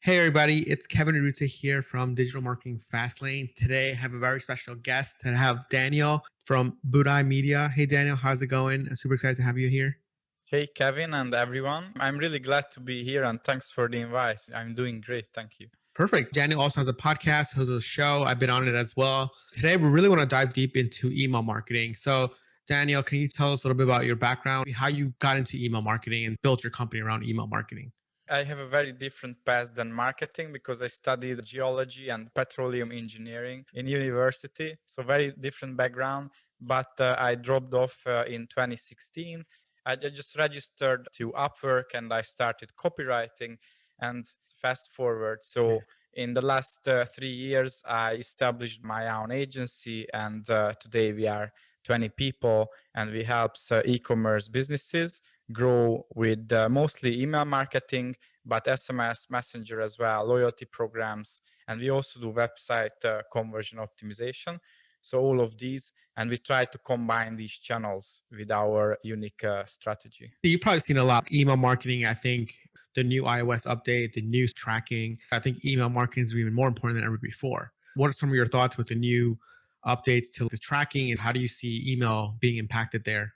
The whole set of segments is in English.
Hey everybody, it's Kevin Arruta here from Digital Marketing Fastlane. Today I have a very special guest to have Daniel from Budai Media. Hey Daniel, how's it going? I'm super excited to have you here. Hey, Kevin and everyone. I'm really glad to be here and thanks for the invite. I'm doing great. Thank you. Perfect. Daniel also has a podcast, has a show. I've been on it as well. Today we really want to dive deep into email marketing. So Daniel, can you tell us a little bit about your background, how you got into email marketing and built your company around email marketing? I have a very different path than marketing because I studied geology and petroleum engineering in university. So very different background, but I dropped off in 2016. I just registered to Upwork and I started copywriting and fast forward. So in the last 3 years, I established my own agency and today we are 20 people and we help e-commerce businesses grow with mostly email marketing, but SMS, Messenger as well, loyalty programs, and we also do website conversion optimization. So all of these, and we try to combine these channels with our unique strategy. You've probably seen a lot of email marketing. I think the new iOS update, the news tracking, I think email marketing is even more important than ever before. What are some of your thoughts with the new updates to the tracking and how do you see email being impacted there?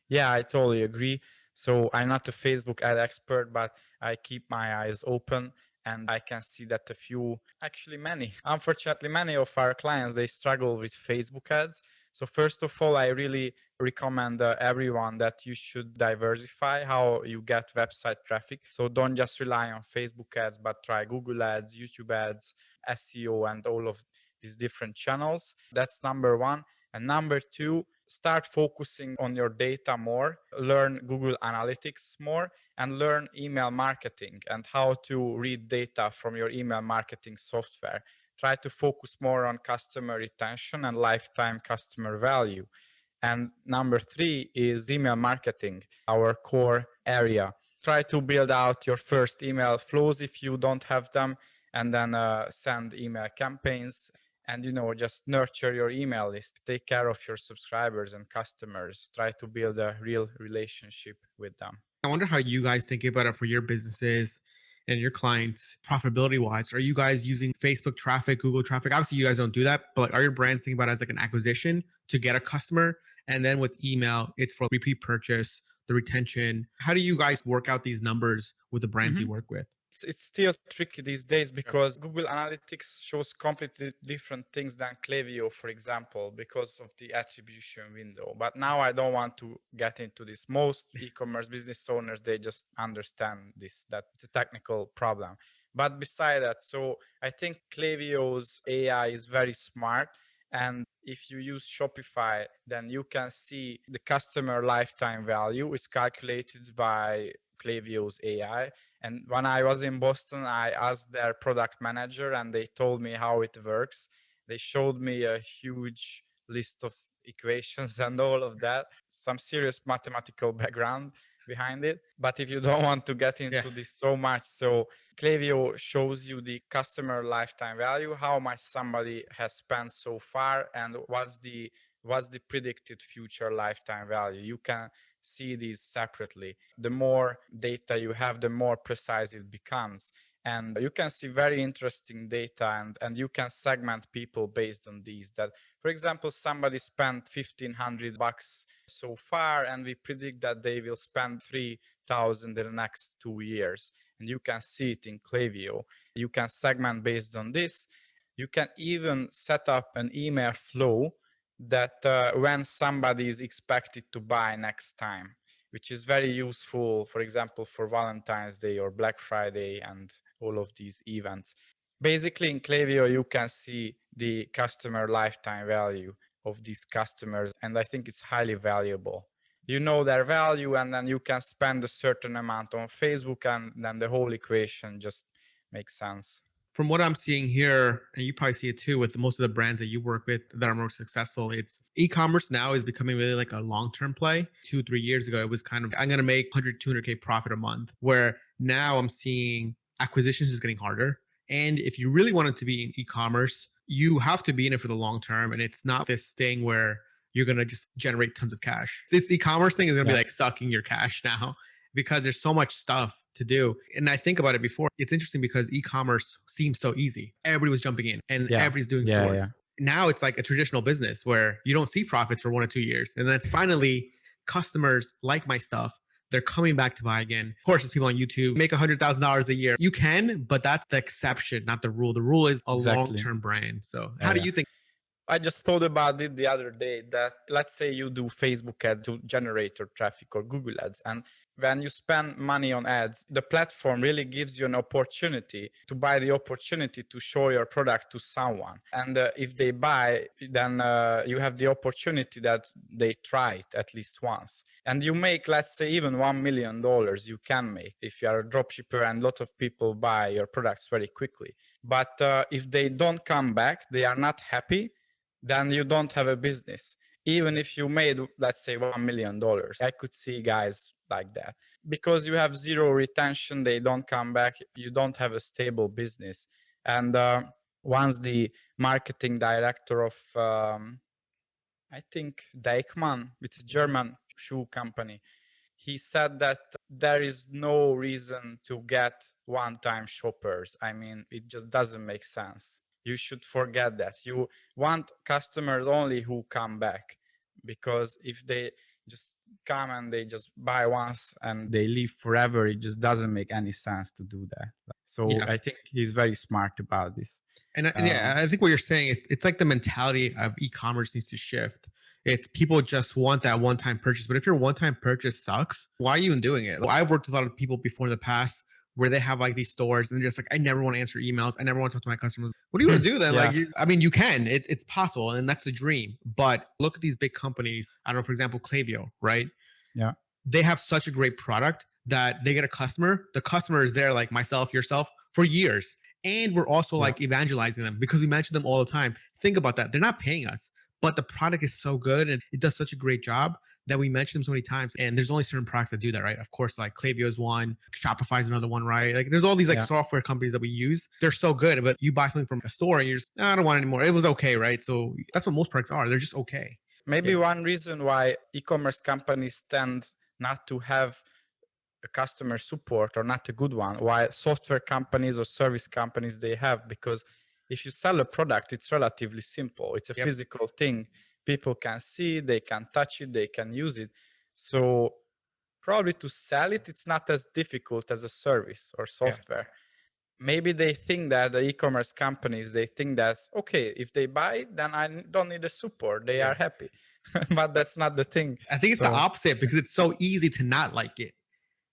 Yeah, I totally agree. So I'm not a Facebook ad expert, but I keep my eyes open and I can see that unfortunately, many of our clients, they struggle with Facebook ads. So first of all, I really recommend everyone that you should diversify how you get website traffic. So don't just rely on Facebook ads, but try Google ads, YouTube ads, SEO, and all of these different channels. That's number one. And number two, start focusing on your data more, learn Google Analytics more, and learn email marketing and how to read data from your email marketing software. Try to focus more on customer retention and lifetime customer value. And number three is email marketing, our core area. Try to build out your first email flows if you don't have them, and then send email campaigns and just nurture your email list, take care of your subscribers and customers, try to build a real relationship with them. I wonder how you guys think about it for your businesses and your clients profitability wise. Are you guys using Facebook traffic, Google traffic? Obviously, you guys don't do that, but like, are your brands thinking about it as like an acquisition to get a customer? And then with email, it's for repeat purchase, the retention. How do you guys work out these numbers with the brands you work with? It's still tricky these days because Google Analytics shows completely different things than Klaviyo, for example, because of the attribution window. But now I don't want to get into this. Most e-commerce business owners, they just understand this, that it's a technical problem. But beside that, so I think Klaviyo's AI is very smart. And if you use Shopify, then you can see the customer lifetime value. It's calculated by Klaviyo's AI. And when I was in Boston, I asked their product manager and they told me how it works. They showed me a huge list of equations and all of that, some serious mathematical background behind it. But if you don't want to get into this so much, so Klaviyo shows you the customer lifetime value, how much somebody has spent so far, and what's the predicted future lifetime value. You can see these separately. The more data you have, the more precise it becomes. And you can see very interesting data and you can segment people based on these. That, for example, somebody spent $1,500 so far, and we predict that they will spend 3,000 in the next 2 years. And you can see it in Klaviyo. You can segment based on this. You can even set up an email flow that when somebody is expected to buy next time, which is very useful, for example, for Valentine's Day or Black Friday and all of these events. Basically, in Klaviyo, you can see the customer lifetime value of these customers, and I think it's highly valuable. You know their value, and then you can spend a certain amount on Facebook, and then the whole equation just makes sense. From what I'm seeing here, and you probably see it too with most of the brands that you work with that are more successful, it's e-commerce now is becoming really like a long-term play. 2-3 years ago, it was kind of, I'm going to make 100, 200K profit a month, where now I'm seeing acquisitions is getting harder. And if you really want it to be in e-commerce, you have to be in it for the long term. And it's not this thing where you're going to just generate tons of cash. This e-commerce thing is going to be like sucking your cash now because there's so much stuff to do. And I think about it before. It's interesting because e-commerce seems so easy. Everybody was jumping in and Yeah. everybody's doing Yeah. stores. Yeah. Now it's like a traditional business where you don't see profits for 1 or 2 years. And then it's finally customers like my stuff. They're coming back to buy again. Of course, there's people on YouTube make $100,000 a year. You can, but that's the exception, not the rule. The rule is a Exactly. long-term brand. So Yeah, how do yeah. you think? I just thought about it the other day that let's say you do Facebook ads to generate your traffic or Google ads. And when you spend money on ads, the platform really gives you an opportunity to buy the opportunity to show your product to someone. And if they buy, then you have the opportunity that they try it at least once. And you make, let's say, even $1 million you can make if you are a dropshipper and a lot of people buy your products very quickly. But if they don't come back, they are not happy, then you don't have a business. Even if you made, let's say, $1 million, I could see guys like that. Because you have zero retention, they don't come back, you don't have a stable business. And once the marketing director of, I think, Deichmann, it's a German shoe company, he said that there is no reason to get one-time shoppers. I mean, it just doesn't make sense. You should forget that. You want customers only who come back, because if they just come and they just buy once and they leave forever, it just doesn't make any sense to do that. So Yeah. I think he's very smart about this. And yeah, I think what you're saying, it's like the mentality of e-commerce needs to shift. It's people just want that one-time purchase. But if your one-time purchase sucks, why are you even doing it? I've worked with a lot of people before in the past where they have like these stores and they're just like, I never want to answer emails. I never want to talk to my customers. What do you want to do then? Yeah. Like, I mean, you can, it's possible. And that's a dream. But look at these big companies. I don't know, for example, Klaviyo, right? Yeah. They have such a great product that they get a customer. The customer is there, like myself, yourself, for years. And we're also like evangelizing them because we mention them all the time. Think about that. They're not paying us, but the product is so good and it does such a great job that we mention them so many times. And there's only certain products that do that, right? Of course, like Klaviyo is one, Shopify is another one, right? Like there's all these like software companies that we use. They're so good, but you buy something from a store and you're just, I don't want it anymore. It was okay, right? So that's what most products are. They're just okay. Maybe one reason why e-commerce companies tend not to have a customer support or not a good one, while software companies or service companies they have, because if you sell a product, it's relatively simple. It's a physical thing. People can see, they can touch it, they can use it. So probably to sell it, it's not as difficult as a service or software. Maybe they think that the e-commerce companies, they think that, okay, if they buy it, then I don't need a support. They are happy. But that's not the thing. I think it's the opposite because it's so easy to not like it.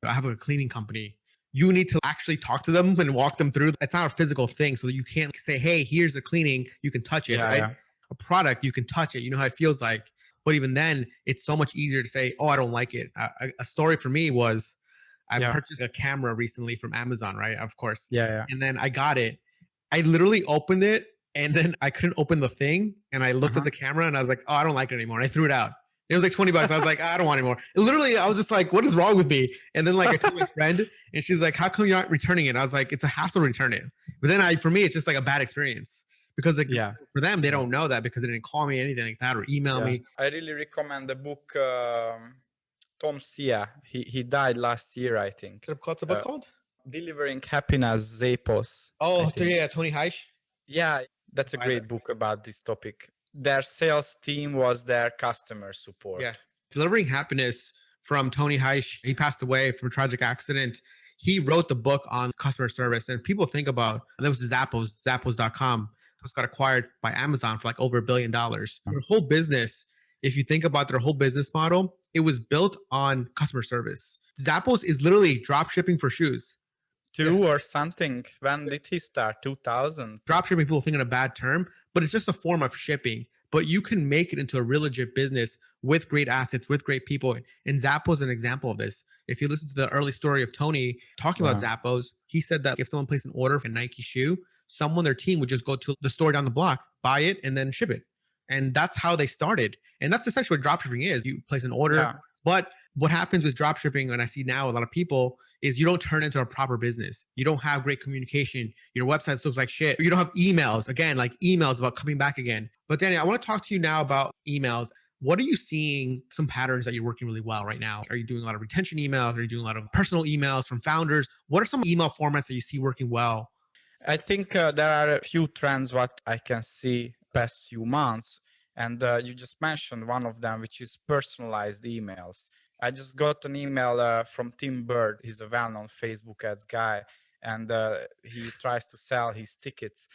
I have a cleaning company. You need to actually talk to them and walk them through. It's not a physical thing. So you can't say, hey, here's the cleaning. You can touch it, right? A product, you can touch it. You know how it feels like. But even then, it's so much easier to say, oh, I don't like it. A story for me was I purchased a camera recently from Amazon, right? Of course. And then I got it. I literally opened it and then I couldn't open the thing. And I looked at the camera and I was like, oh, I don't like it anymore. And I threw it out. It was like $20. I was like, I don't want anymore. Literally, I was just like, what is wrong with me? And then like I told my friend and she's like, how come you're not returning it? I was like, it's a hassle to return it. But then for me, it's just like a bad experience because like, for them, they don't know that because they didn't call me, anything like that, or email me. I really recommend the book, Tom Sia. He died last year, I think. What's the book called? Delivering Happiness, Zappos. Oh, yeah, Tony Heish. Yeah, that's a great book about this topic. Their sales team was their customer support. Yeah. Delivering Happiness from Tony Heish. He passed away from a tragic accident. He wrote the book on customer service. And people think about, that was Zappos, Zappos.com. It got acquired by Amazon for like over $1 billion. Their whole business, if you think about their whole business model, it was built on customer service. Zappos is literally drop shipping for shoes. Or something. When did he start? 2000? Drop shipping, people think in a bad term, but it's just a form of shipping. But you can make it into a real legit business with great assets, with great people. And Zappos is an example of this. If you listen to the early story of Tony talking about Zappos, he said that if someone placed an order for a Nike shoe, someone on their team would just go to the store down the block, buy it, and then ship it. And that's how they started. And that's essentially what dropshipping is. You place an order, but what happens with dropshipping, and I see now a lot of people, is you don't turn into a proper business. You don't have great communication. Your website looks like shit. You don't have emails. Again, like emails about coming back again. But Danny, I want to talk to you now about emails. What are you seeing some patterns that you're working really well right now? Are you doing a lot of retention emails? Are you doing a lot of personal emails from founders? What are some email formats that you see working well? I think there are a few trends what I can see past few months, and you just mentioned one of them, which is personalized emails. I just got an email from Tim Bird. He's a well-known Facebook ads guy, and he tries to sell his tickets.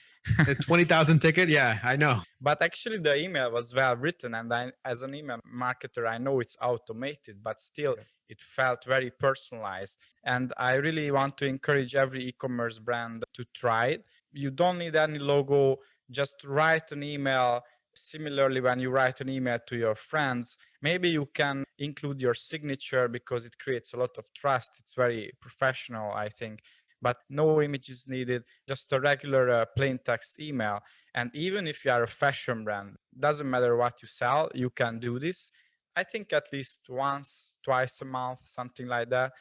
A 20,000 ticket? Yeah, I know. But actually, the email was well written, and I, as an email marketer, I know it's automated, but still, it felt very personalized. And I really want to encourage every e-commerce brand to try it. You don't need any logo; just write an email. Similarly, when you write an email to your friends, maybe you can include your signature because it creates a lot of trust. It's very professional, I think. But no images needed, just a regular plain text email. And even if you are a fashion brand, doesn't matter what you sell, you can do this. I think at least once, twice a month, something like that.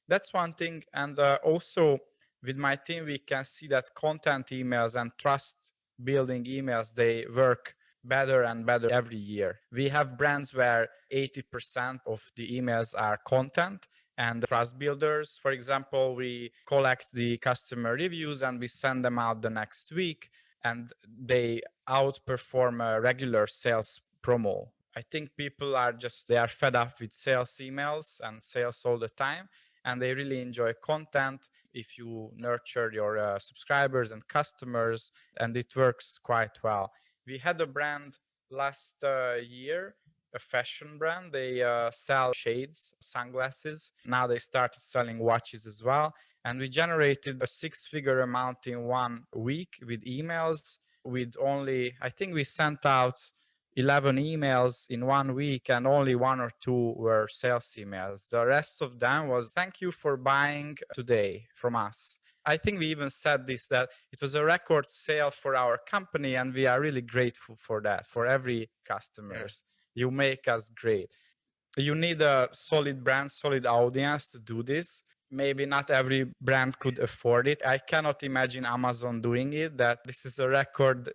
That's one thing. And also with my team, we can see that content emails and trust building emails, they work better and better every year. We have brands where 80% of the emails are content and trust builders. For example, we collect the customer reviews and we send them out the next week, and they outperform a regular sales promo. I think people are they are fed up with sales emails and sales all the time, and they really enjoy content if you nurture your subscribers and customers, and it works quite well. We had a brand last year, a fashion brand. They sell shades, sunglasses. Now they started selling watches as well. And we generated a 6-figure amount in 1 week with emails. With only, I think we sent out 11 emails in 1 week, and only 1 or 2 were sales emails. The rest of them was, thank you for buying today from us. I think we even said this, that it was a record sale for our company, and we are really grateful for that, for every customers. You make us great. You need a solid brand, solid audience to do this. Maybe not every brand could afford it. I cannot imagine Amazon doing it, that this is a record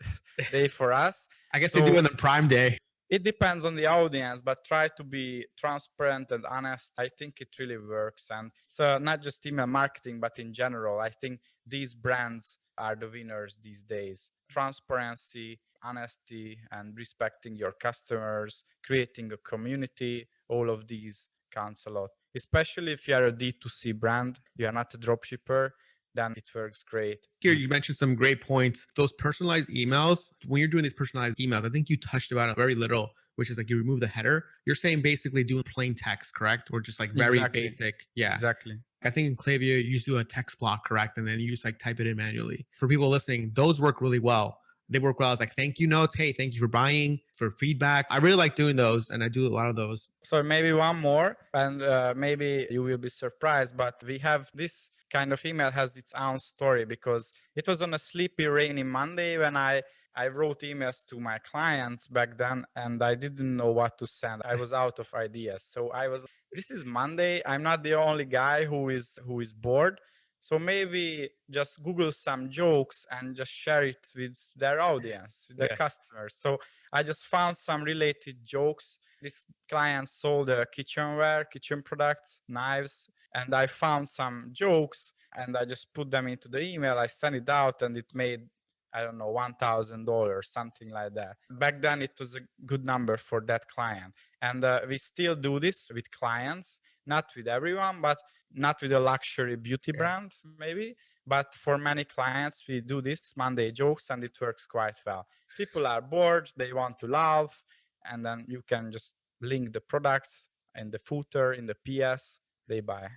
day for us. I guess they do it on the Prime Day. It depends on the audience, but try to be transparent and honest. I think it really works. And so not just email marketing, but in general, I think these brands are the winners these days. Transparency, honesty, and respecting your customers, creating a community, all of these counts a lot. Especially if you are a D2C brand, you are not a dropshipper, then it works great. Here, you mentioned some great points. Those personalized emails, when you're doing these personalized emails, I think you touched about it very little, which is like you remove the header. You're saying basically doing plain text, correct? Or just like very basic. Yeah. Exactly. I think in Klaviyo, you do a text block, correct? And then you just like type it in manually. For people listening, those work really well. They work well as like thank you notes. Hey, thank you for buying, for feedback. I really like doing those, and I do a lot of those. So maybe one more, and maybe you will be surprised, but we have this kind of email has its own story, because it was on a sleepy, rainy Monday when I wrote emails to my clients back then, and I didn't know what to send. I was out of ideas. So I was, this is Monday. I'm not the only guy who is bored. So maybe just Google some jokes and just share it with their audience, with their customers. So I just found some related jokes. This client sold kitchenware, kitchen products, knives, and I found some jokes and I just put them into the email. I sent it out and it made, I don't know, $1,000, something like that. Back then, it was a good number for that client. And we still do this with clients, not with everyone, but not with a luxury beauty brand, maybe. But for many clients, we do this Monday jokes and it works quite well. People are bored, they want to laugh, and then you can just link the products in the footer, in the PS, they buy.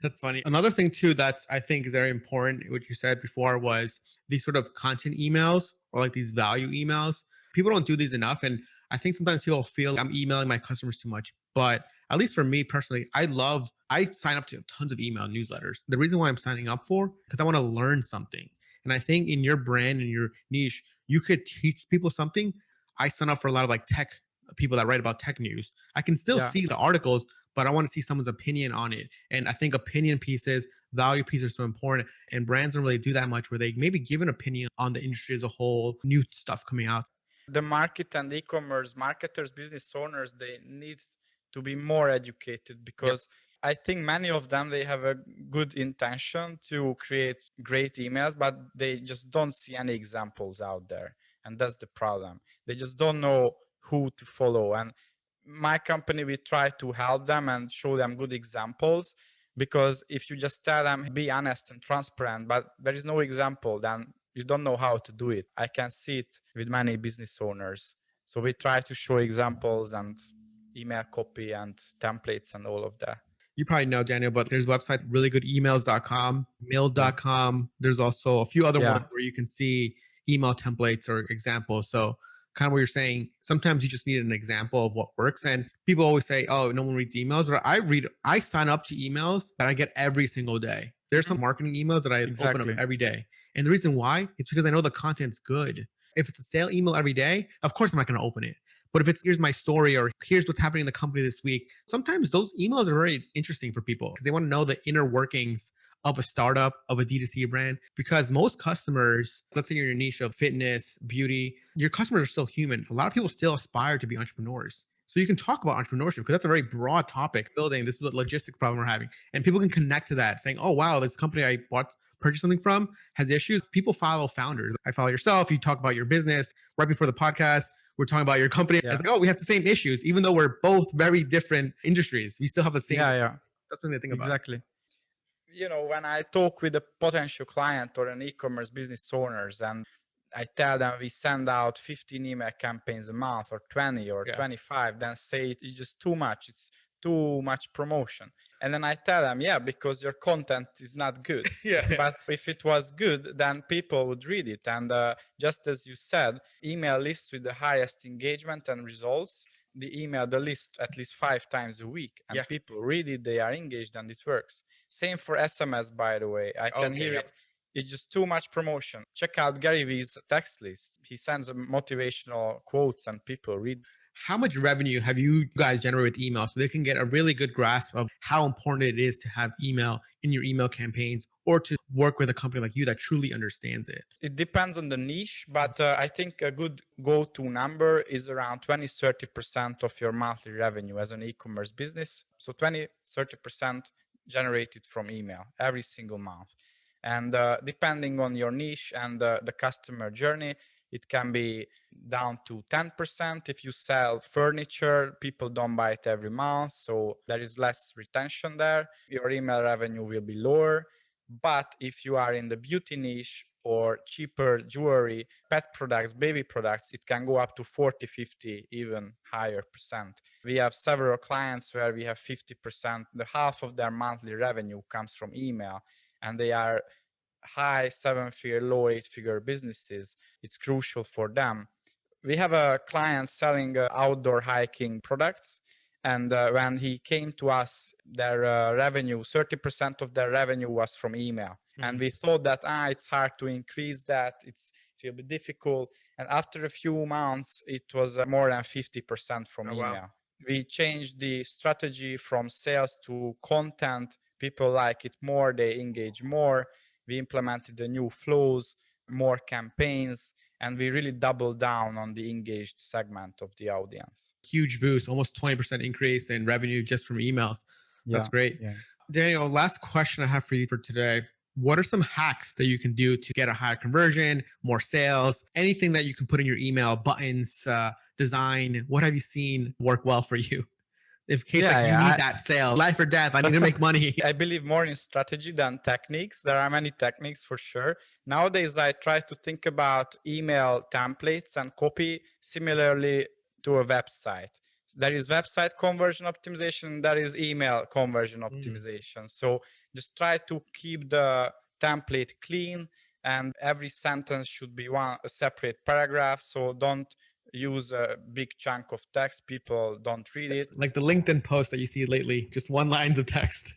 That's funny. Another thing too that's I think is very important, what you said before, was these sort of content emails or like these value emails. People don't do these enough. And I think sometimes people feel I'm emailing my customers too much. But at least for me personally, I sign up to tons of email newsletters. The reason why I'm signing up for, because I want to learn something. And I think in your brand and your niche, you could teach people something. I sign up for a lot of like tech people that write about tech news. I can still see the articles, but I want to see someone's opinion on it. And I think opinion pieces, value pieces are so important. And brands don't really do that much where they maybe give an opinion on the industry as a whole, new stuff coming out. The market and e-commerce marketers, business owners, they need to be more educated, because I think many of them, they have a good intention to create great emails, but they just don't see any examples out there. And that's the problem. They just don't know who to follow. And my company, we try to help them and show them good examples, because if you just tell them, be honest and transparent, but there is no example, then you don't know how to do it. I can see it with many business owners. So we try to show examples and email copy and templates and all of that. You probably know, Daniel, but there's websites, reallygoodemails.com, mail.com. There's also a few other ones where you can see email templates or examples. So kind of what you're saying, sometimes you just need an example of what works. And people always say, oh, no one reads emails, but I sign up to emails that I get every single day. There's some marketing emails that I open up every day. And the reason why, it's because I know the content's good. If it's a sale email every day, of course I'm not going to open it. But if it's here's my story or here's what's happening in the company this week, sometimes those emails are very interesting for people because they want to know the inner workings of a startup, of a D2C brand. Because most customers, let's say you're in your niche of fitness, beauty, your customers are still human. A lot of people still aspire to be entrepreneurs. So you can talk about entrepreneurship because that's a very broad topic. Building, this is what logistics problem we're having. And people can connect to that saying, oh, wow, this company I purchased something from has issues. People follow founders. I follow yourself. You talk about your business right before the podcast. We're talking about your company. It's like, oh, we have the same issues, even though we're both very different industries. We still have the same. That's something to think about. Exactly. You know, when I talk with a potential client or an e-commerce business owners, and I tell them we send out 15 email campaigns a month or 20 or 25, then say it's just too much. It's too much promotion. And then I tell them, yeah, because your content is not good. But if it was good, then people would read it. And just as you said, email lists with the highest engagement and results, the list at least 5 times a week, and people read it, they are engaged, and it works. Same for SMS, by the way. I can hear it. It's just too much promotion. Check out Gary Vee's text list. He sends motivational quotes and people read. How much revenue have you guys generated with email so they can get a really good grasp of how important it is to have email in your email campaigns or to work with a company like you that truly understands it? It depends on the niche, but I think a good go-to number is around 20-30% of your monthly revenue as an e-commerce business. So 20-30% generated from email every single month. And depending on your niche and the customer journey, it can be down to 10%. If you sell furniture, people don't buy it every month, so there is less retention there. Your email revenue will be lower. But if you are in the beauty niche or cheaper jewelry, pet products, baby products, it can go up to 40, 50, even higher percent. We have several clients where we have 50%, the half of their monthly revenue comes from email, and they are high 7-figure, low 8-figure businesses. It's crucial for them. We have a client selling outdoor hiking products. And when he came to us, their revenue, 30% of their revenue was from email. And we thought that it's hard to increase that. It will be difficult. And after a few months, it was more than 50% from email. Wow. We changed the strategy from sales to content. People like it more. They engage more. We implemented the new flows, more campaigns, and we really doubled down on the engaged segment of the audience. Huge boost, almost 20% increase in revenue just from emails. That's great. Daniel, last question I have for you for today. What are some hacks that you can do to get a higher conversion, more sales, anything that you can put in your email, buttons, design? What have you seen work well for you? In case you need that sale, life or death, I need to make money. I believe more in strategy than techniques. There are many techniques for sure. Nowadays, I try to think about email templates and copy similarly to a website. There is website conversion optimization, there is email conversion optimization. So just try to keep the template clean, and every sentence should be a separate paragraph. So don't use a big chunk of text. People don't read it. Like the LinkedIn post that you see lately, just one line of text.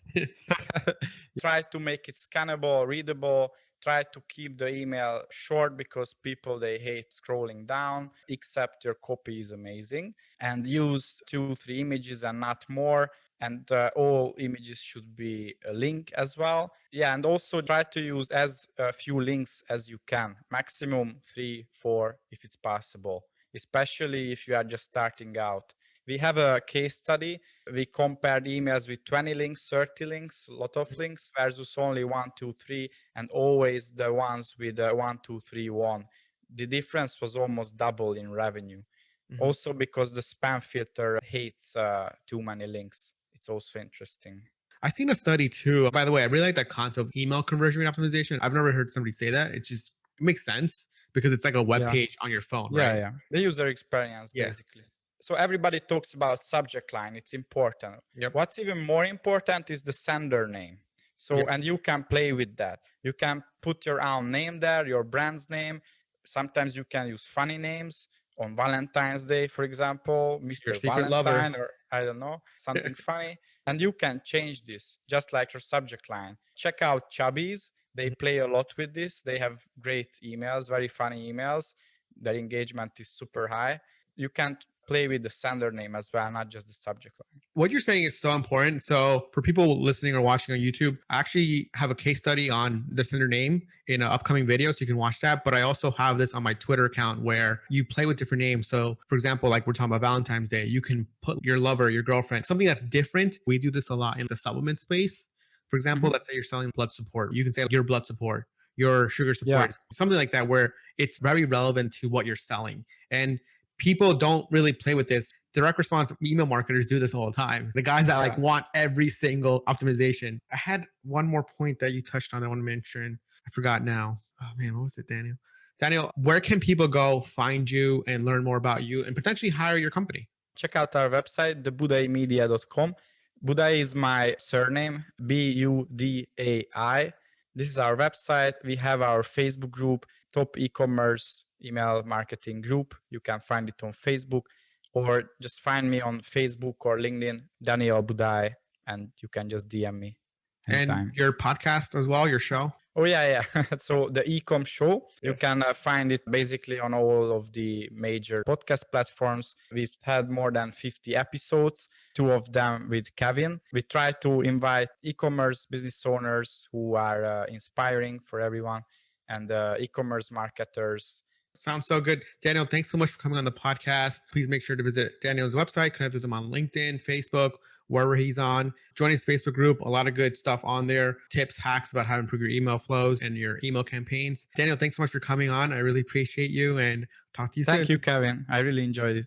Try to make it scannable, readable. Try to keep the email short because people, they hate scrolling down, except your copy is amazing. And use 2-3 images and not more. And all images should be a link as well. And also try to use as few links as you can, maximum 3-4 if it's possible. especially if you are just starting out. We have a case study. We compared emails with 20 links, 30 links, a lot of links versus only 1, 2, 3, and always the ones with 1, 2, 3 won. The difference was almost double in revenue. Also because the spam filter hates too many links. It's also interesting. I've seen a study too. By the way, I really like that concept of email conversion rate optimization. I've never heard somebody say that. It makes sense because it's like a web page on your phone, right? Yeah. The user experience, Yeah. basically. So everybody talks about subject line. It's important. Yep. What's even more important is the sender name. So, and you can play with that. You can put your own name there, your brand's name. Sometimes you can use funny names on Valentine's Day, for example, Your Mr. secret Valentine, lover. or I don't know, something funny. And you can change this just like your subject line. Check out Chubbies. They play a lot with this. They have great emails, very funny emails. Their engagement is super high. You can play with the sender name as well, not just the subject line. What you're saying is so important. So for people listening or watching on YouTube, I actually have a case study on the sender name in an upcoming video, so you can watch that. But I also have this on my Twitter account where you play with different names. So for example, like we're talking about Valentine's Day, you can put your lover, your girlfriend, something that's different. We do this a lot in the supplement space. For example, let's say you're selling blood support. You can say your blood support, your sugar support, something like that, where it's very relevant to what you're selling. And people don't really play with this. Direct response email marketers do this all the time. The guys that like want every single optimization. I had one more point that you touched on that I want to mention. I forgot now. Oh man, what was it, Daniel? Daniel, where can people go find you and learn more about you and potentially hire your company? Check out our website, thebudaimedia.com. Budai is my surname, Budai. This is our website. We have our Facebook group, Top E-commerce Email Marketing Group. You can find it on Facebook, or just find me on Facebook or LinkedIn, Daniel Budai, and you can just DM me anytime. And your podcast as well, your show? Oh, yeah. So the eCom show, you can find it basically on all of the major podcast platforms. We've had more than 50 episodes, 2 of them with Kevin. We try to invite e-commerce business owners who are inspiring for everyone, and e-commerce marketers. Sounds so good. Daniel, thanks so much for coming on the podcast. Please make sure to visit Daniel's website, connect with him on LinkedIn, Facebook, wherever he's on. Join his Facebook group. A lot of good stuff on there. Tips, hacks about how to improve your email flows and your email campaigns. Daniel, thanks so much for coming on. I really appreciate you and talk to you soon. Thank you, Kevin. I really enjoyed it.